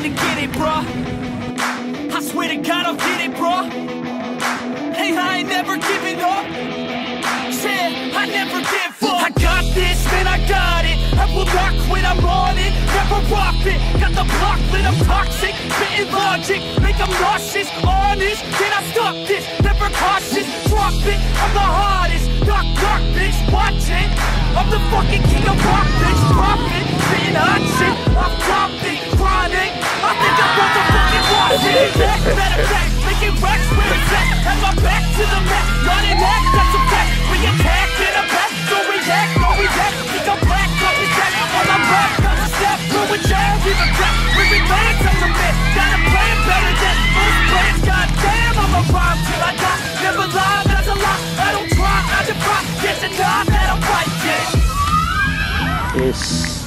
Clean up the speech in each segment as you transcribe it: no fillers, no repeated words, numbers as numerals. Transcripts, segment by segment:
one to get it, bruh. I swear to God I'll get it, bruh. Hey, I ain't never giving up. Yeah, I never give up. I got this, man, I got it. I will not quit, I'm on it. Never rock it. Got the block lit, I'm toxic. Spitting logic, make them nauseous. Honest, can I stop this? Never cautious, drop it. I'm the hardest. Knock, knock, bitch, watch it. I'm the fucking king of rock, bitch. Profit, spitting hot shit. I'm dropping, chronic. I think I'm motherfucking lost it. Matter of fact, making racks where it's at. Have my back to the mat. Not an act, that's a fact. We attack in a back. Don't react, don't react. Think I'm black, don't react. On my back, I'm a step. Through a jab, even crack. We advance, I'm a man. Got a plan better than most plans. Goddamn, I'm a rhyme till I die. Never lie, that's a lie. I don't try, I defy. Get the time that I'm right, yeah. Yes.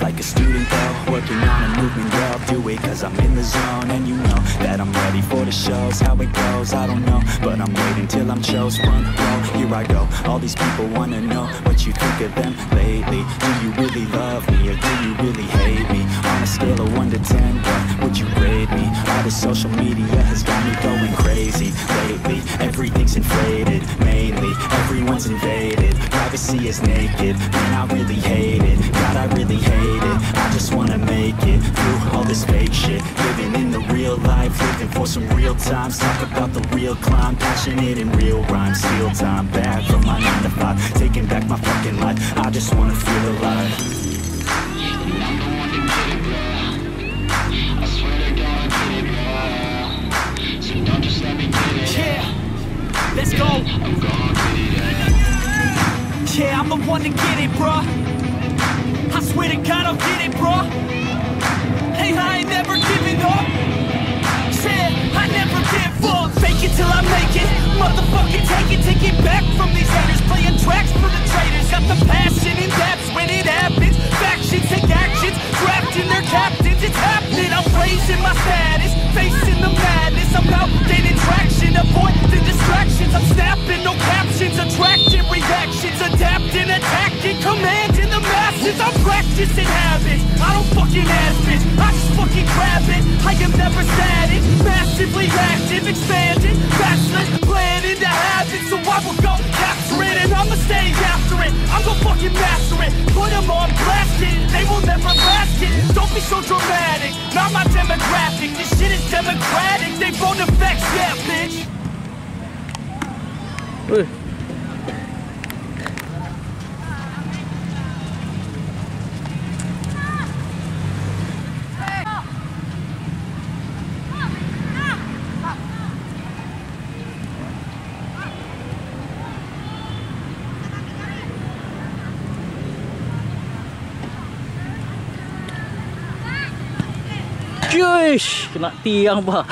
Like a student though, working on a movement, yeah, I'll do it cause I'm in the zone. And you know that I'm ready for the shows. How it goes, I don't know, but I'm waiting till I'm chose. Front row, here I go. All these people wanna know what you think of them lately. Do you really love me or do you really hate me? On a scale of 1 to 10, what would you grade me? All the social media has got me going crazy lately. Everything's inflated, mainly everyone's invaded. Privacy is naked, man, I really hate it. God, I really hate it. I just wanna make it through all this fake shit. Living in the real life, looking for some real times. Talk about the real climb, passionate in real rhymes. Steal time back from my 9 to 5, taking back my fucking life. I just wanna feel alive. Yeah, let's go. Yeah, I'm the one to get it, bruh. I swear to God I'll get it, bruh. Hey, I ain't never giving up. Yeah, I never give up. Fake it till I make it. Motherfucking take it back from these haters. Playing tracks for the traitors. Got the passion and that's when it happens. Factions take actions, drafting their captains. It's happening, I'm raising my status. Facing the madness, I'm out gaining traction. Avoid the distractions, I'm snapping, no captions. Attracting reactions, adapting, attacking. Commanding the masses, I'm practicing habits. I don't fucking ask bitch, I just fucking grab it. I am never static, massively active, expanding. Bachelors, planning to have it. So I will go capture it and I'ma stay after it. I'm gonna fucking master it, put them on blast it. They will never last it, don't be so dramatic. Not my demographic, this shit is democratic. They phone effects, yeah bitch. Cuish, kena tiang bah.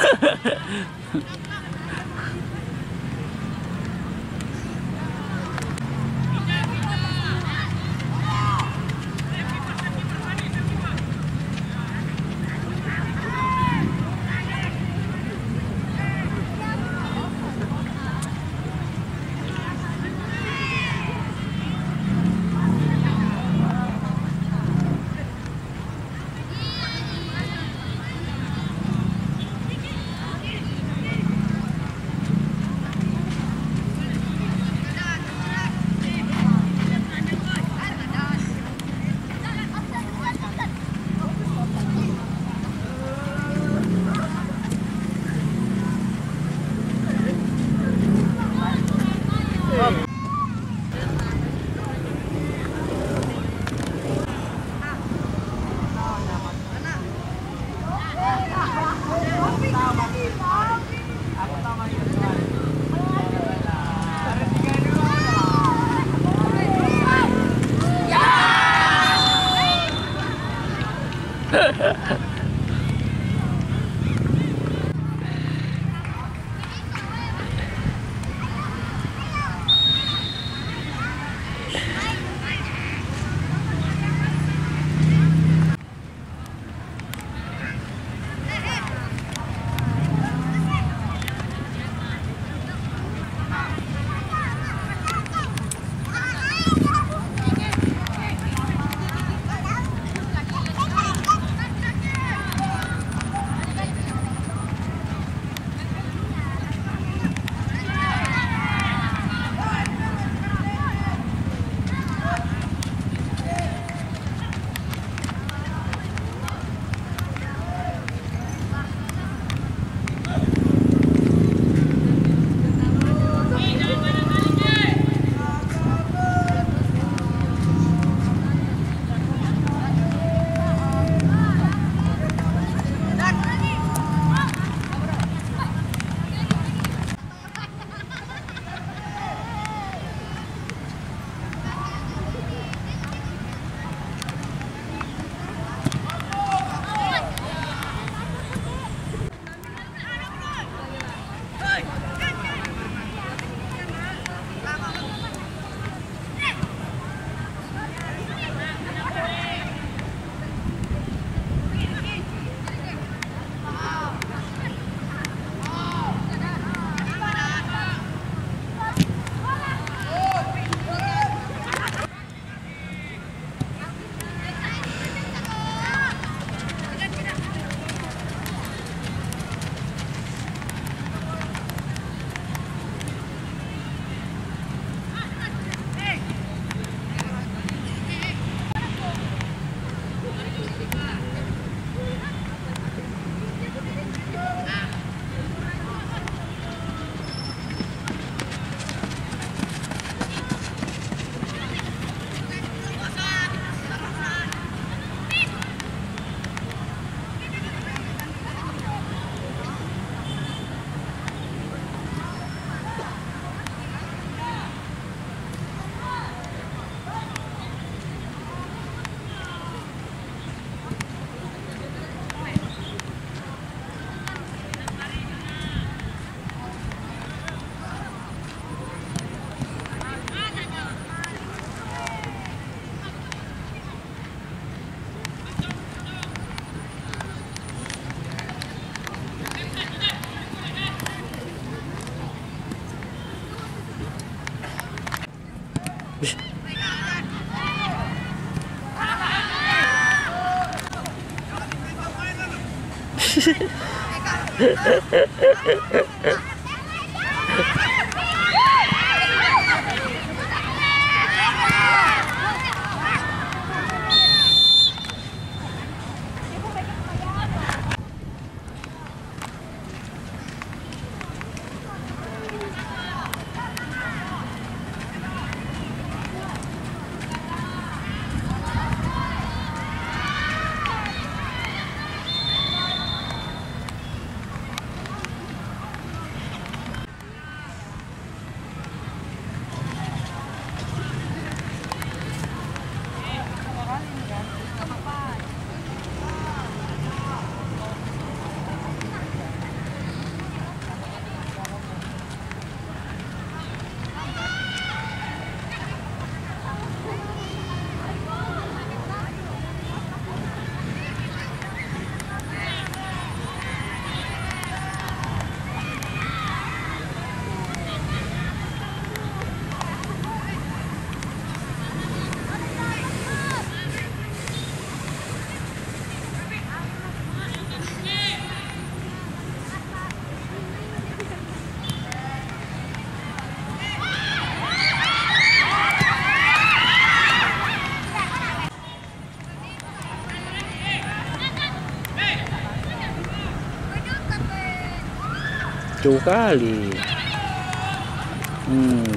Jauh kali.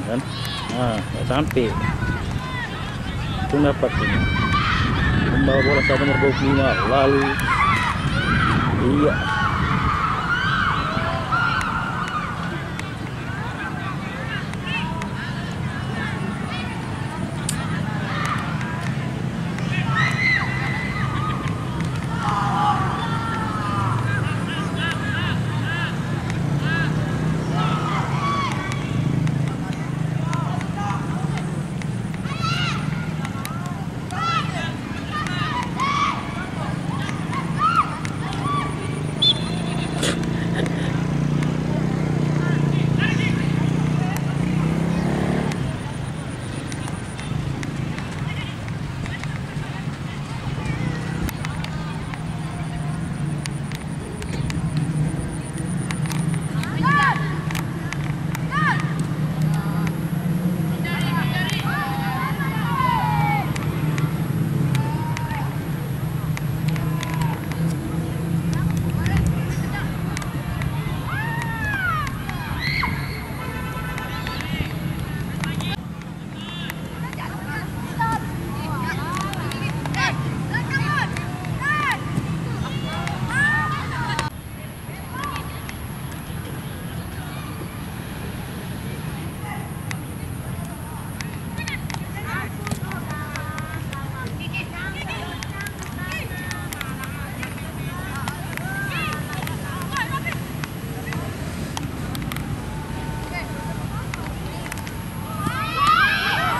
Kan? Nah, nggak sampai. Itu dapat ini. Membawa bola satu nomor 25. Lalu, iya.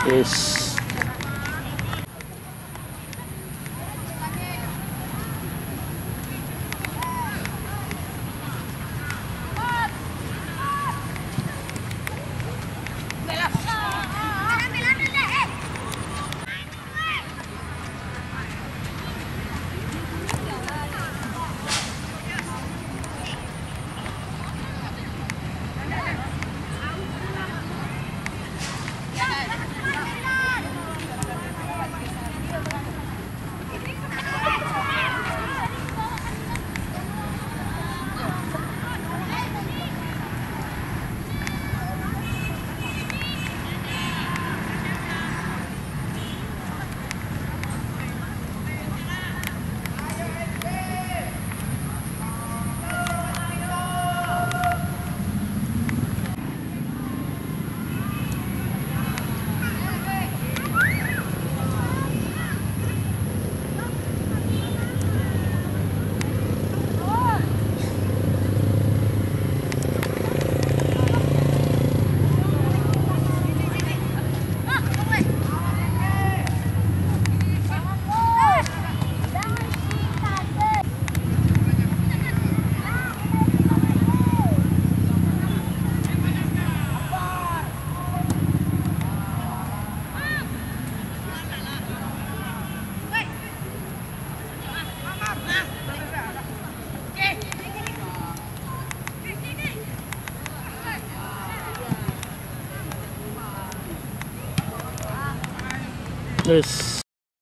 Yes. Terus